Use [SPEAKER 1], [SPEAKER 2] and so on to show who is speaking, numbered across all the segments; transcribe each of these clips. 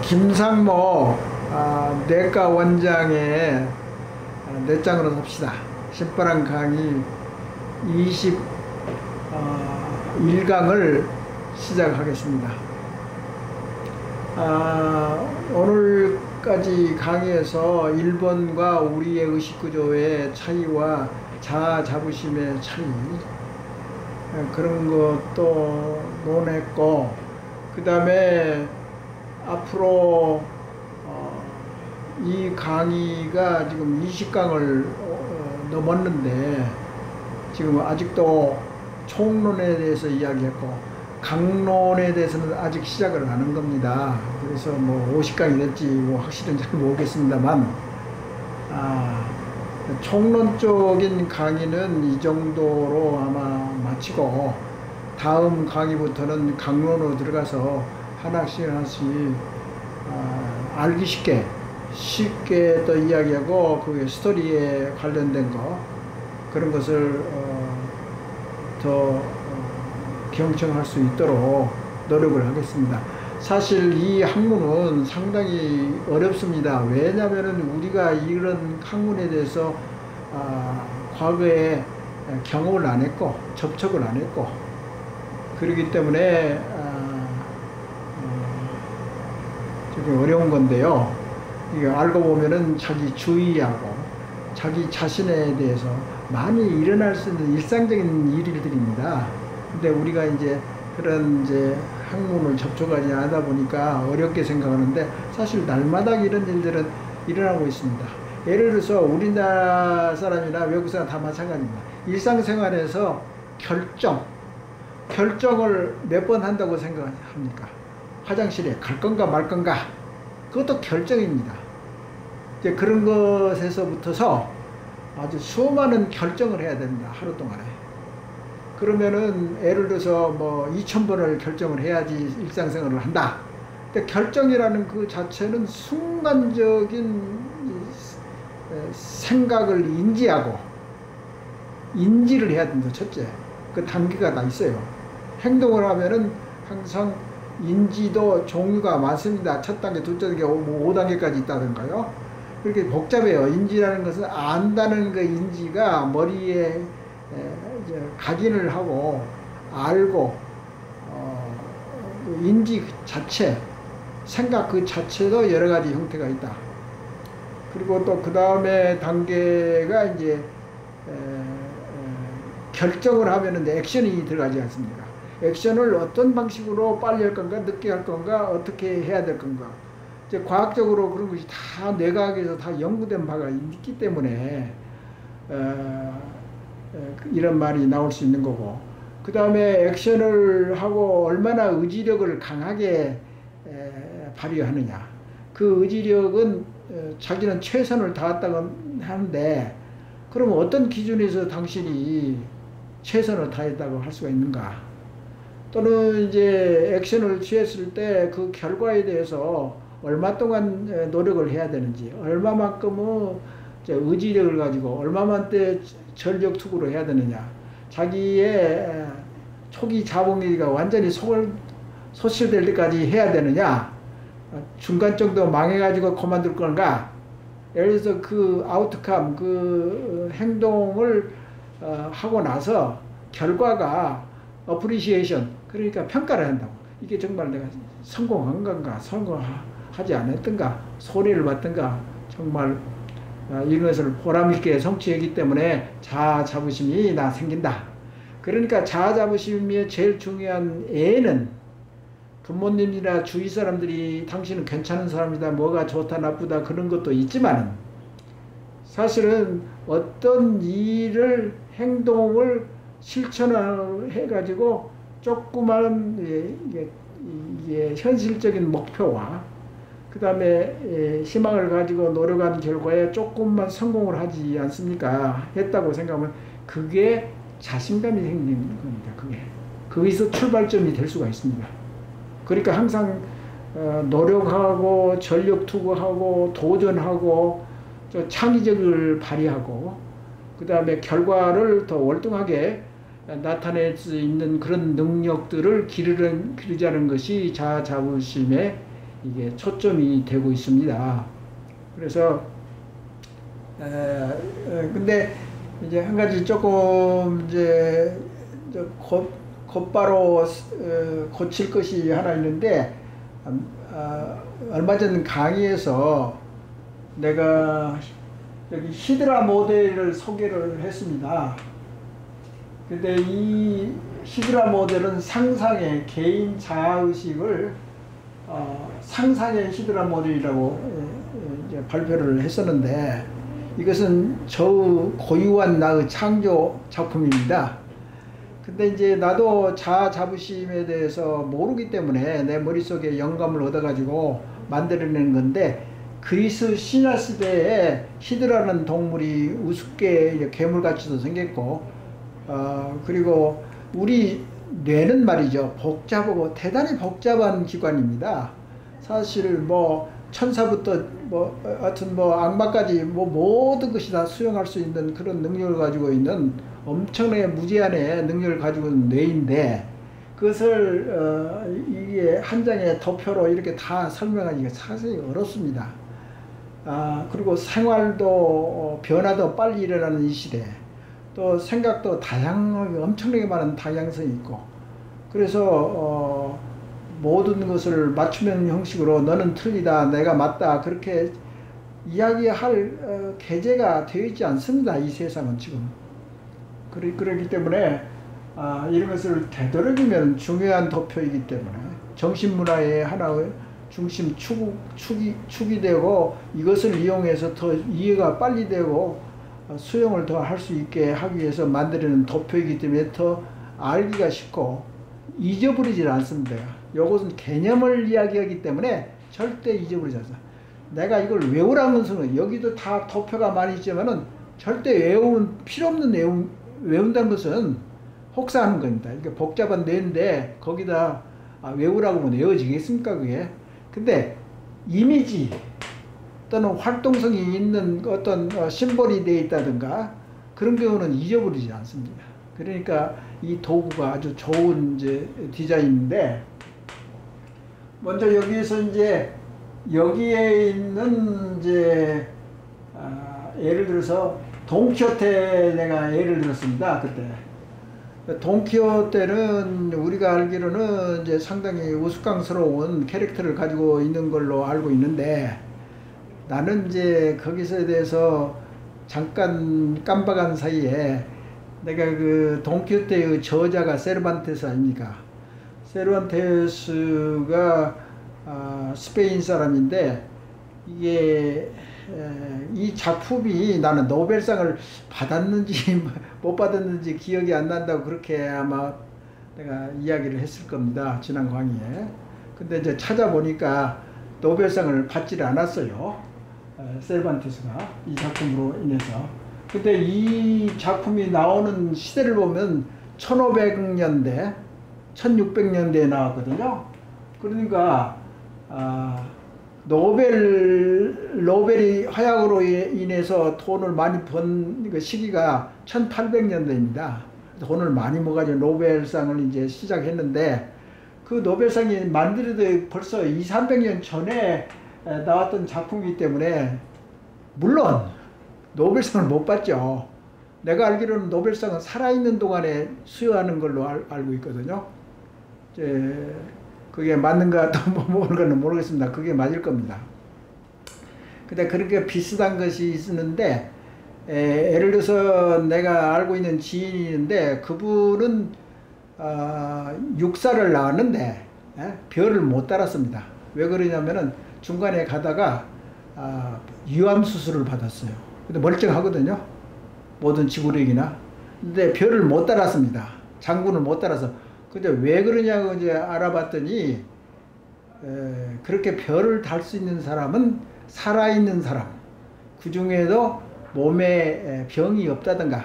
[SPEAKER 1] 김상모 내과 원장의 내장으로 삽시다. 신바람 강의 21강을 시작하겠습니다. 오늘까지 강의에서 1번과 우리의 의식구조의 차이와 자아자부심의 차이, 그런 것도 논했고, 그 다음에 앞으로 이 강의가 지금 20강을 넘었는데 지금 아직도 총론에 대해서 이야기했고 강론에 대해서는 아직 시작을 안 한 겁니다. 그래서 뭐 50강이 될지 뭐 확실히 잘 모르겠습니다만, 총론적인 강의는 이 정도로 아마 마치고 다음 강의부터는 강론으로 들어가서 하나씩 알기 쉽게 또 이야기하고 그 스토리에 관련된 거, 그런 것을 더 경청할 수 있도록 노력을 하겠습니다. 사실 이 학문은 상당히 어렵습니다. 왜냐하면 우리가 이런 학문에 대해서 과거에 경험을 안 했고 접촉을 안 했고, 그렇기 때문에 좀 어려운 건데요. 이게 알고 보면은 자기 주의하고 자기 자신에 대해서 많이 일어날 수 있는 일상적인 일들입니다. 근데 우리가 이제 그런 학문을 접촉하지 않다 보니까 어렵게 생각하는데, 사실 날마다 이런 일들은 일어나고 있습니다. 예를 들어서 우리나라 사람이나 외국 사람 다 마찬가지입니다. 일상생활에서 결정을 몇 번 한다고 생각합니까? 화장실에 갈 건가 말 건가, 그것도 결정입니다. 이제 그런 것에서부터서 아주 수많은 결정을 해야 됩니다. 하루 동안에. 그러면은 예를 들어서 뭐 2000번을 결정을 해야지 일상생활을 한다. 근데 결정이라는 그 자체는 순간적인 생각을 인지하고 인지를 해야 된다. 첫째, 그 단계가 다 있어요. 행동을 하면은 항상 인지도 종류가 많습니다. 첫 단계, 둘째 단계, 5단계까지 있다던가요. 그렇게 복잡해요. 인지라는 것은 안다는 그 인지가 머리에 각인을 하고 알고, 인지 자체, 생각 그 자체도 여러 가지 형태가 있다. 그리고 또 그 다음에 단계가 이제 결정을 하면은 액션이 들어가지 않습니까? 액션을 어떤 방식으로 빨리 할 건가, 늦게 할 건가, 어떻게 해야 될 건가. 이제 과학적으로 그런 것이 다 뇌과학에서 다 연구된 바가 있기 때문에 이런 말이 나올 수 있는 거고, 그 다음에 액션을 하고 얼마나 의지력을 강하게 발휘하느냐. 그 의지력은 자기는 최선을 다했다고 하는데, 그러면 어떤 기준에서 당신이 최선을 다했다고 할 수가 있는가? 또는 이제 액션을 취했을 때 그 결과에 대해서 얼마 동안 노력을 해야 되는지, 얼마만큼의 의지력을 가지고 얼마만 때 전력 투구를 해야 되느냐, 자기의 초기 자본기가 완전히 소실될 때까지 해야 되느냐, 중간 정도 망해가지고 그만둘 건가. 예를 들어서 그 아웃컴, 그 행동을 하고 나서 결과가 어프리시에이션, 그러니까 평가를 한다고. 이게 정말 내가 성공한 건가, 성공하지 않았던가, 손해를 봤던가, 정말 이런 것을 보람있게 성취했기 때문에 자아자부심이 생긴다. 그러니까 자아자부심의 제일 중요한 애는 부모님이나 주위 사람들이 당신은 괜찮은 사람이다, 뭐가 좋다 나쁘다 그런 것도 있지만, 사실은 어떤 일을, 행동을 실천을 해가지고 조그만 이게 현실적인 목표와 그 다음에 희망을 가지고 노력한 결과에 조금만 성공을 하지 않습니까? 했다고 생각하면 그게 자신감이 생기는 겁니다. 거기서 출발점이 될 수가 있습니다. 그러니까 항상 노력하고 전력 투구하고 도전하고 창의적을 발휘하고, 그 다음에 결과를 더 월등하게 나타낼 수 있는 그런 능력들을 기르자는 것이 자아자부심의 이게 초점이 되고 있습니다. 그래서 근데 이제 한 가지 조금 이제 곧바로 고칠 것이 하나 있는데, 얼마 전 강의에서 내가 여기 히드라 모델을 소개를 했습니다. 근데 이 히드라 모델은 상상의 개인 자아의식을 상상의 히드라 모델이라고 이제 발표를 했었는데, 이것은 저의 고유한 나의 창조 작품입니다. 근데 이제 나도 자아 자부심에 대해서 모르기 때문에 내 머릿속에 영감을 얻어가지고 만들어낸 건데, 그리스 신화 시대에 히드라는 동물이 우습게 괴물같이도 생겼고, 그리고 우리 뇌는 말이죠, 복잡하고 대단히 복잡한 기관입니다. 사실 뭐 천사부터 뭐 하여튼 뭐 악마까지 뭐 모든 것이 다 수용할 수 있는 그런 능력을 가지고 있는 엄청나게 무제한의 능력을 가지고 있는 뇌인데, 그것을 이게 한 장의 도표로 이렇게 다 설명하기가 상당히 어렵습니다. 그리고 생활도 변화도 빨리 일어나는 이 시대, 또 생각도 다양하게 엄청나게 많은 다양성이 있고, 그래서 모든 것을 맞춤형 형식으로 너는 틀리다, 내가 맞다, 그렇게 이야기할 계제가 되어 있지 않습니다. 이 세상은 지금. 그렇기 때문에 이런 것을 되도록이면 중요한 도표이기 때문에 정신문화의 하나의 중심 축이 되고, 이것을 이용해서 더 이해가 빨리 되고 수용을 더 할 수 있게 하기 위해서 만들어낸 도표이기 때문에 더 알기가 쉽고 잊어버리질 않습니다. 이것은 개념을 이야기하기 때문에 절대 잊어버리지 않습니다. 내가 이걸 외우라는 것은 여기도 다 도표가 많이 있지만은 절대 필요 없는 외운다는 것은 혹사하는 겁니다. 이게 복잡한 뇌인데 거기다 외우라고 하면 외워지겠습니까, 그게? 근데 이미지 또는 활동성이 있는 어떤 심볼이 되어 있다든가 그런 경우는 잊어버리지 않습니다. 그러니까 이 도구가 아주 좋은 이제 디자인인데, 먼저 여기에서 이제 여기에 있는 이제 예를 들어서 돈키호테 내가 예를 들었습니다. 그때 돈키호테는 우리가 알기로는 이제 상당히 우스꽝스러운 캐릭터를 가지고 있는 걸로 알고 있는데, 나는 이제 거기서에 대해서 잠깐 깜빡한 사이에 내가 그 돈키호테의 저자가 세르반테스 아닙니까? 세르반테스가 스페인 사람인데, 이게 이 작품이 나는 노벨상을 받았는지 못 받았는지 기억이 안 난다고 그렇게 아마 내가 이야기를 했을 겁니다, 지난 강의에. 근데 이제 찾아보니까 노벨상을 받지를 않았어요, 세르반테스가 이 작품으로 인해서. 근데 이 작품이 나오는 시대를 보면 1500년대 1600년대에 나왔거든요. 그러니까 노벨이 화약으로 인해서 돈을 많이 번 그 시기가 1800년대입니다. 돈을 많이 모아가지고 노벨상을 이제 시작했는데, 그 노벨상이 만들어도 벌써 200~300년 전에 나왔던 작품이기 때문에 물론 노벨상을 못 받죠. 내가 알기로는 노벨상은 살아있는 동안에 수여하는 걸로 알고 있거든요. 그게 맞는가 또 모르는 모르겠습니다. 그게 맞을 겁니다. 근데 그렇게 비슷한 것이 있는데, 예를 들어서 내가 알고 있는 지인이 있는데, 그분은 육사를 나왔는데 별을 못 달았습니다. 왜 그러냐면은 중간에 가다가 유암 수술을 받았어요. 근데 멀쩡하거든요, 모든 지구력이나. 근데 별을 못 달았습니다. 장군을 못 달아서. 근데 왜 그러냐고 이제 알아봤더니, 그렇게 별을 달 수 있는 사람은 살아있는 사람, 그 중에도 몸에 병이 없다든가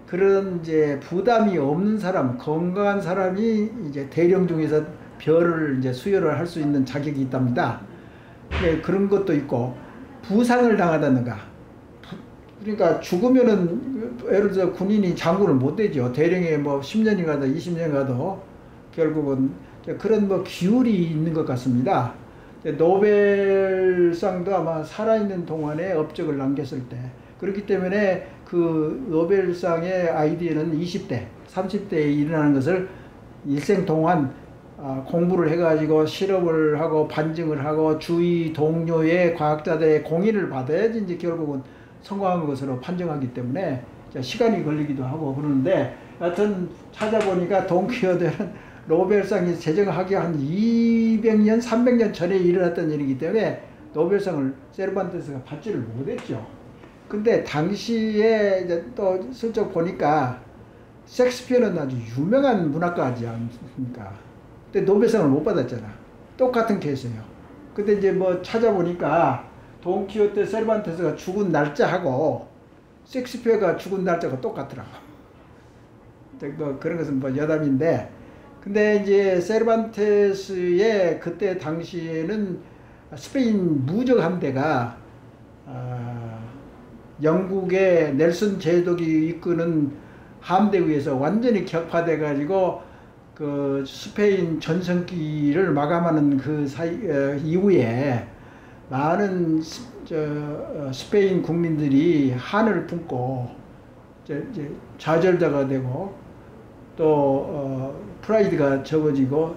[SPEAKER 1] 그런 이제 부담이 없는 사람, 건강한 사람이 이제 대령 중에서 별을 이제 수여를 할 수 있는 자격이 있답니다. 그런 것도 있고, 부상을 당하다든가, 그러니까 죽으면은 예를 들어 군인이 장군을 못 되죠. 대령에 뭐 10년이 가도 20년 가도 결국은 그런 뭐 기울이 있는 것 같습니다. 노벨상도 아마 살아있는 동안에 업적을 남겼을 때, 그렇기 때문에 그 노벨상의 아이디어는 20대, 30대에 일어나는 것을 일생 동안 공부를 해가지고 실험을 하고 반증을 하고 주위 동료의 과학자들의 공인을 받아야지 이제 결국은 성공한 것으로 판정하기 때문에 시간이 걸리기도 하고 그러는데, 하여튼 찾아보니까 돈키호테는 노벨상이 제정하기 한 200년, 300년 전에 일어났던 일이기 때문에 노벨상을 세르반테스가 받지를 못했죠. 근데 당시에 이제 또 슬쩍 보니까 셰익스피어는 아주 유명한 문학가지 않습니까? 근데 노벨상을 못 받았잖아. 똑같은 케이스예요. 근데 이제 뭐 찾아보니까 돈키호테 세르반테스가 죽은 날짜하고 셰익스피어가 죽은 날짜가 똑같더라고. 뭐 그런 것은 뭐 여담인데, 근데 이제 세르반테스의 그때 당시에는 스페인 무적 함대가 영국의 넬슨 제독이 이끄는 함대에 의해서 완전히 격파돼 가지고 그 스페인 전성기를 마감하는 그 이후에 많은 스페인 국민들이 한을 품고 이제 좌절자가 되고 또 프라이드가 적어지고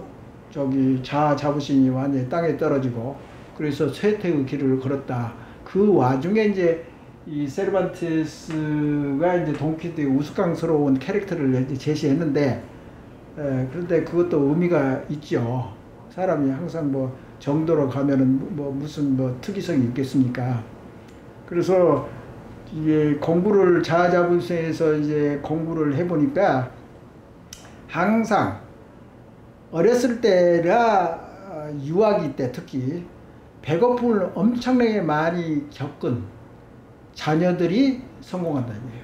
[SPEAKER 1] 자아 자부심이 완전히 땅에 떨어지고 그래서 쇠퇴의 길을 걸었다. 그 와중에 이제 이 세르반테스가 이제 돈키호테의 우스꽝스러운 캐릭터를 이제 제시했는데, 그런데 그것도 의미가 있죠. 사람이 항상 뭐 정도로 가면은 뭐 무슨 뭐 특이성이 있겠습니까? 그래서 이게 공부를 자아자부심에서 이제 공부를 해보니까 항상 어렸을 때라 유아기 때 특히 배고픔을 엄청나게 많이 겪은 자녀들이 성공한다는 거예요.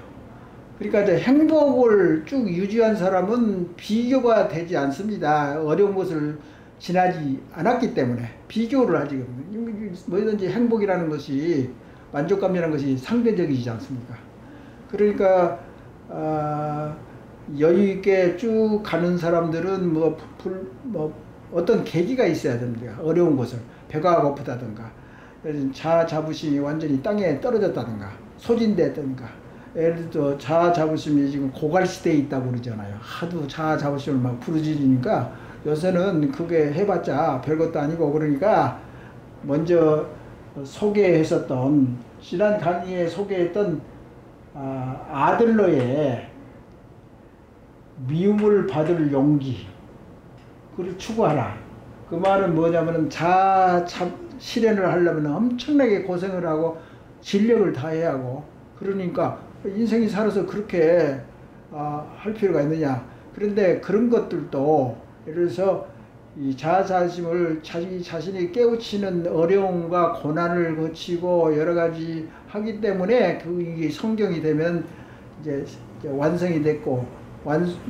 [SPEAKER 1] 그러니까 이제 행복을 쭉 유지한 사람은 비교가 되지 않습니다. 어려운 것을 지나지 않았기 때문에 비교를 하지. 뭐든지 행복이라는 것이, 만족감이라는 것이 상대적이지 않습니까? 그러니까 여유 있게 쭉 가는 사람들은 뭐 어떤 계기가 있어야 됩니다. 어려운 것을, 배가 고프다든가 자아 자부심이 완전히 땅에 떨어졌다든가 소진됐다든가, 예를 들어 자아 자부심이 지금 고갈 시대에 있다고 그러잖아요. 하도 자아 자부심을 막 부르짖으니까 요새는 그게 해봤자 별것도 아니고, 그러니까 먼저 소개했었던, 지난 강의에 소개했던 아들러의 미움을 받을 용기, 그걸 추구하라. 그 말은 뭐냐면은 자아 실현을 하려면 엄청나게 고생을 하고 진력을 다해야 하고, 그러니까 인생이 살아서 그렇게 할 필요가 있느냐. 그런데 그런 것들도, 예를 들어서 이 자아 자심을 자기 자신이 깨우치는 어려움과 고난을 거치고 여러 가지 하기 때문에 이게 성경이 되면 이제 완성이 됐고,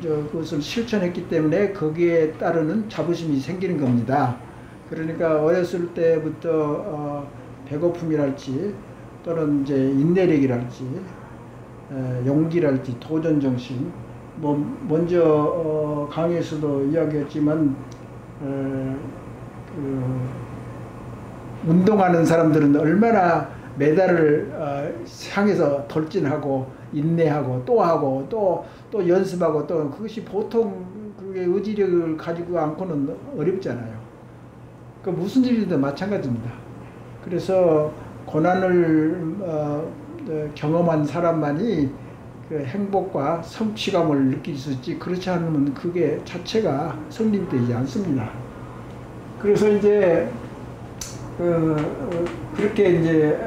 [SPEAKER 1] 그것을 실천했기 때문에 거기에 따르는 자부심이 생기는 겁니다. 그러니까 어렸을 때부터 배고픔이랄지 또는 이제 인내력이랄지 용기랄지 도전정신, 뭐 먼저 강의에서도 이야기했지만 운동하는 사람들은 얼마나 메달을 향해서 돌진하고 인내하고 또 하고 또 연습하고, 또 그것이 보통 그게 의지력을 가지고 않고는 어렵잖아요. 그 무슨 일이든 마찬가지입니다. 그래서 고난을 경험한 사람만이 그 행복과 성취감을 느낄 수 있지, 그렇지 않으면 그게 자체가 성립되지 않습니다. 그래서 이제 그렇게 이제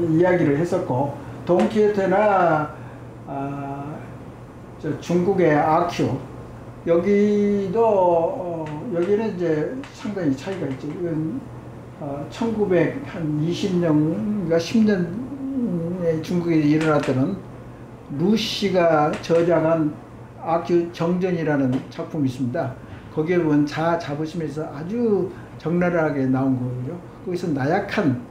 [SPEAKER 1] 이야기를 했었고, 돈키호테나 중국의 아큐, 여기는 이제 상당히 차이가 있죠. 이건 1920년인가 10년에 중국에 일어났던 루시가 저작한 아큐 정전이라는 작품이 있습니다. 거기에 보면 자아 자부심에서 아주 적나라하게 나온 거거든요. 거기서 나약한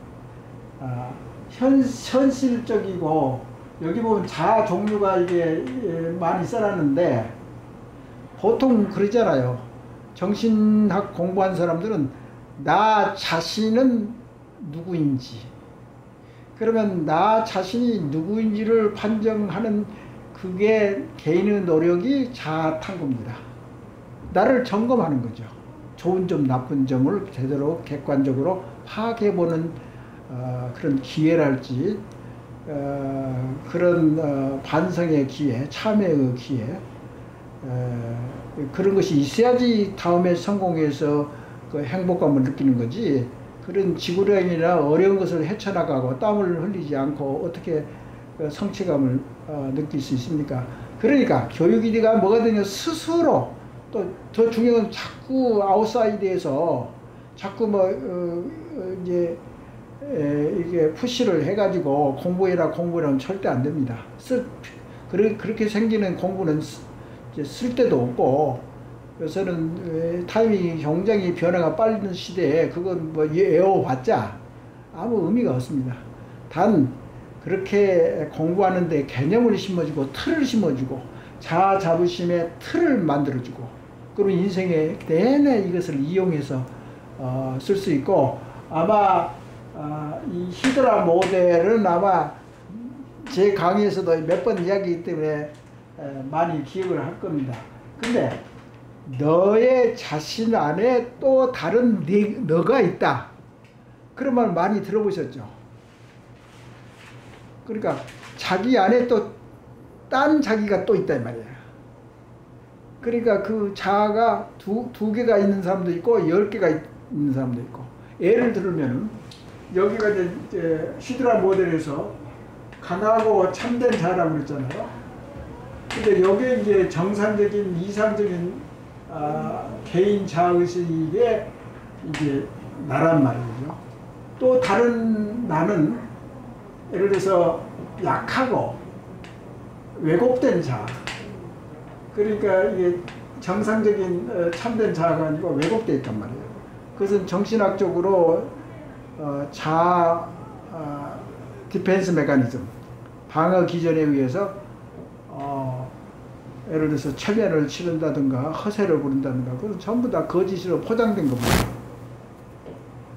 [SPEAKER 1] 현실적이고, 여기 보면 자아 종류가 이게 많이 써놨는데, 보통 그러잖아요. 정신학 공부한 사람들은 나 자신은 누구인지, 그러면 나 자신이 누구인지를 판정하는 그게 개인의 노력이 자아탐구입니다. 나를 점검하는 거죠. 좋은 점, 나쁜 점을 제대로 객관적으로 파악해보는 그런 기회랄지, 그런 반성의 기회, 참회의 기회, 그런 것이 있어야지 다음에 성공해서 그 행복감을 느끼는 거지, 그런 지구력이나 어려운 것을 헤쳐나가고 땀을 흘리지 않고 어떻게 성취감을 느낄 수 있습니까? 그러니까 교육이가 뭐가 되냐, 스스로, 또 더 중요한 건 자꾸 아웃사이드에서 자꾸 이제 이게 푸시를 해가지고 공부해라 공부해라면 절대 안 됩니다. 그렇게 생기는 공부는 이제 쓸데도 없고, 요새는 타이밍이 굉장히 변화가 빠른 시대에 그건 뭐 외워봤자 아무 의미가 없습니다. 단 그렇게 공부하는데 개념을 심어주고 틀을 심어주고 자아 자부심의 틀을 만들어주고, 그리고 인생에 내내 이것을 이용해서 쓸 수 있고, 아마 이 히드라 모델은 아마 제 강의에서도 몇 번 이야기하기 때문에 많이 기억을 할 겁니다. 근데 너의 자신 안에 또 다른 너가 있다, 그런 말 많이 들어보셨죠? 그러니까 자기 안에 또 딴 자기가 또 있단 말이에요. 그러니까 그 자아가 두 개가 있는 사람도 있고 10개가 있는 사람도 있고, 예를 들면 여기가 이제 히드라 모델에서 강하고 참된 자라고 그랬잖아요. 근데 여기에 이제 정상적인 이상적인 개인 자아의식의 이제 나란 말이죠. 또 다른 나는 예를 들어서 약하고 왜곡된 자아, 그러니까 이게 정상적인 참된 자아가 아니고 왜곡되어 있단 말이에요. 그것은 정신학적으로 자아 디펜스 메커니즘, 방어 기전에 의해서 예를 들어서 체면을 치른다든가 허세를 부른다든가, 그건 전부 다 거짓으로 포장된 겁니다.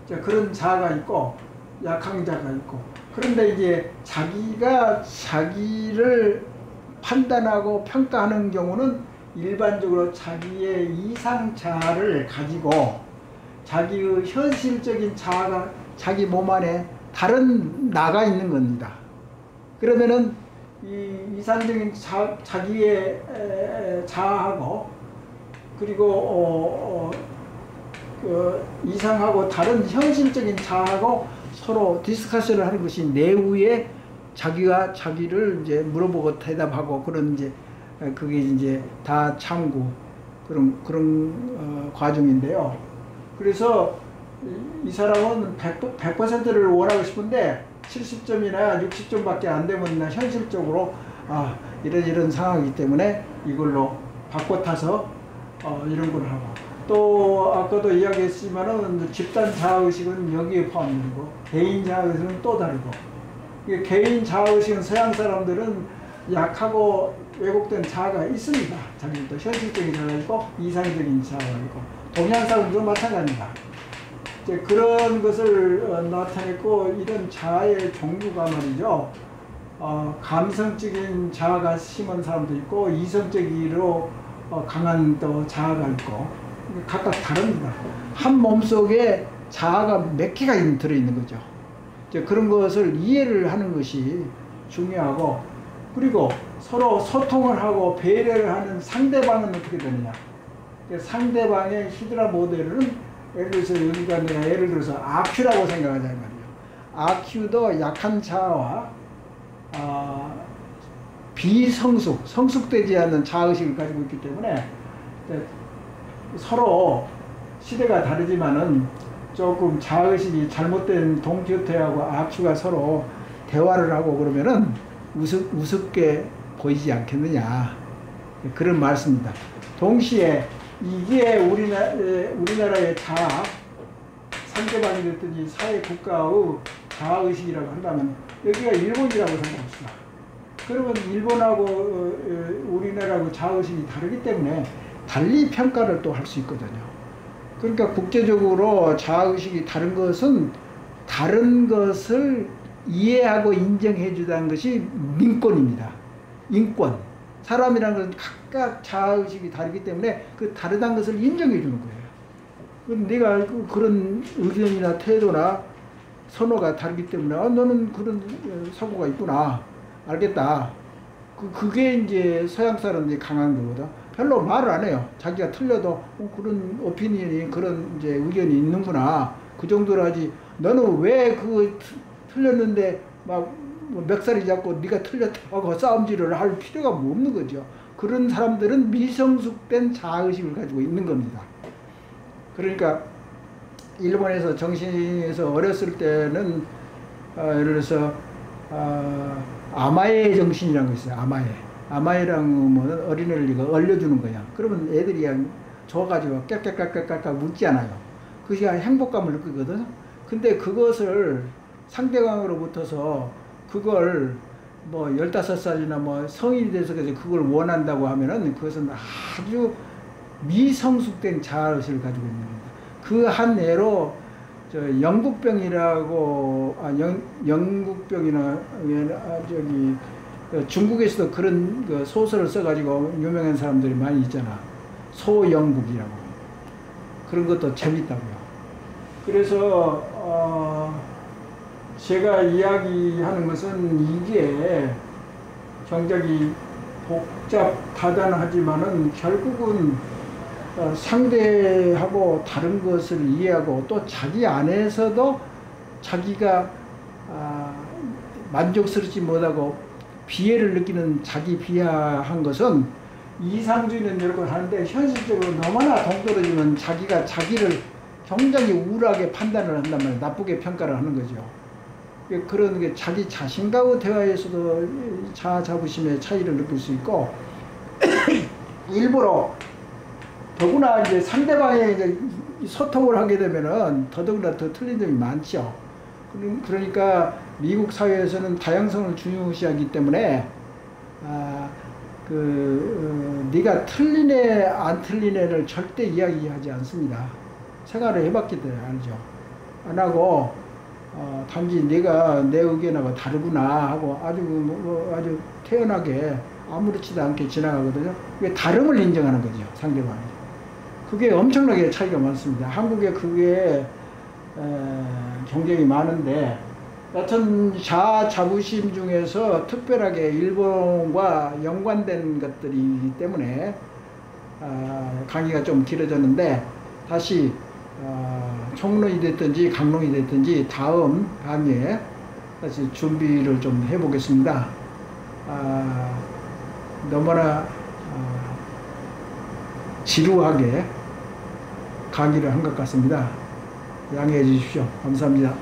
[SPEAKER 1] 자, 그런 자아가 있고 약한 자가 있고, 그런데 이제 자기가 자기를 판단하고 평가하는 경우는 일반적으로 자기의 이상자아를 가지고 자기의 현실적인 자아가 자기 몸 안에 다른 나가 있는 겁니다. 그러면은 이 이상적인 자기의 자아하고, 그리고 이상하고 다른 현실적인 자아하고 서로 디스커션을 하는 것이 내후에 자기가 자기를 이제 물어보고 대답하고, 그런 이제 그게 이제 다 참고 그런 과정인데요. 그래서 이 사람은 100%를 원하고 싶은데 70점이나 60점밖에 안 되면 현실적으로 이런 상황이기 때문에 이걸로 바꿔 타서 이런 걸 하고, 또 아까도 이야기했지만은 집단 자아의식은 여기에 포함되고 개인 자아의식은 또 다르고, 개인 자아의식은 서양 사람들은 약하고 왜곡된 자아가 있습니다. 자기도 현실적인 자아가 있고 이상적인 자아가 있고, 동양 사람들도 마찬가지입니다. 이제 그런 것을 나타냈고, 이런 자아의 종류가 말이죠. 감성적인 자아가 심한 사람도 있고 이성적으로 강한 또 자아가 있고, 각각 다릅니다. 한 몸속에 자아가 몇 개가 들어있는 거죠. 그런 것을 이해를 하는 것이 중요하고, 그리고 서로 소통을 하고 배려를 하는 상대방은 어떻게 되느냐. 상대방의 히드라 모델은 예를 들어서 여기가 내가 예를 들어서 아큐라고 생각하자 말이에요. 아큐도 약한 자아와 성숙되지 않는 자아의식을 가지고 있기 때문에 서로 시대가 다르지만은 조금 자아의식이 잘못된 동키호테하고 아큐가 서로 대화를 하고 그러면은 우습게 보이지 않겠느냐, 그런 말씀입니다. 동시에 이게 우리나라의 자아, 상대방이 됐든지 사회 국가의 자아의식이라고 한다면 여기가 일본이라고 생각합시다. 그러면 일본하고 우리나라하고 자아의식이 다르기 때문에 달리 평가를 또 할 수 있거든요. 그러니까 국제적으로 자아의식이 다른 것은 다른 것을 이해하고 인정해 주다는 것이 민권입니다. 인권. 사람이라는 것은 각각 자아의식이 다르기 때문에 그 다르다는 것을 인정해 주는 거예요. 내가 그런 의견이나 태도나 선호가 다르기 때문에 너는 그런 사고가 있구나. 알겠다. 그게 이제 서양 사람들이 강한 거거든. 별로 말을 안 해요. 자기가 틀려도 그런 오피니언이 그런 이제 의견이 있는구나. 그 정도로 하지. 너는 왜 틀렸는데 막 멱살이 잡고 네가 틀렸다고 하고 싸움질을 할 필요가 없는 거죠. 그런 사람들은 미성숙된 자아의식을 가지고 있는 겁니다. 그러니까 일본에서 정신에서 어렸을 때는 예를 들어서 아마에 정신이라는 거 있어요. 아마에라는 건 어린애를 이거 얼려주는 거야. 그러면 애들이 그냥 좋아가지고 깨깨깨깨깨 묻지 않아요. 그것이 행복감을 느끼거든. 근데 그것을 상대방으로부터서 그걸 뭐 15살이나 뭐 성인이 돼서 그걸 원한다고 하면은 그것은 아주 미성숙된 자아의식을 가지고 있는 겁니다. 그 한 예로 영국병이라고 영국병이나 저기 중국에서도 그런 그 소설을 써가지고 유명한 사람들이 많이 있잖아. 소영국이라고. 그런 것도 재밌다고요. 그래서 제가 이야기하는 것은 이게 굉장히 복잡하다하지만은 결국은 상대하고 다른 것을 이해하고 또 자기 안에서도 자기가 만족스럽지 못하고 비애를 느끼는 자기 비하한 것은 이상주의는 이렇게 하는데 현실적으로 너무나 동떨어지면 자기가 자기를 굉장히 우울하게 판단을 한단 말이에요. 나쁘게 평가를 하는 거죠. 그런 게 자기 자신과의 대화에서도 자아 자부심의 차이를 느낄 수 있고 일부러 더구나 이제 상대방의 이제 소통을 하게 되면은 더더구나 더 틀린 점이 많죠. 그러니까 미국 사회에서는 다양성을 중요시하기 때문에 네가 틀린 애 안 틀린 애를 절대 이야기하지 않습니다. 생활을 해봤기 때문에 알죠. 안 하고 단지 내가 내 의견하고 다르구나 하고 아주 태연하게 아무렇지도 않게 지나가거든요. 그게 다름을 인정하는 거죠, 상대방이. 그게 엄청나게 차이가 많습니다. 한국에 그게 굉장히 많은데 여튼 자아 자부심 중에서 특별하게 일본과 연관된 것들이기 때문에 강의가 좀 길어졌는데 다시 총론이 됐든지 강론이 됐든지 다음 강의에 다시 준비를 좀 해보겠습니다. 너무나 지루하게 강의를 한 것 같습니다. 양해해 주십시오. 감사합니다.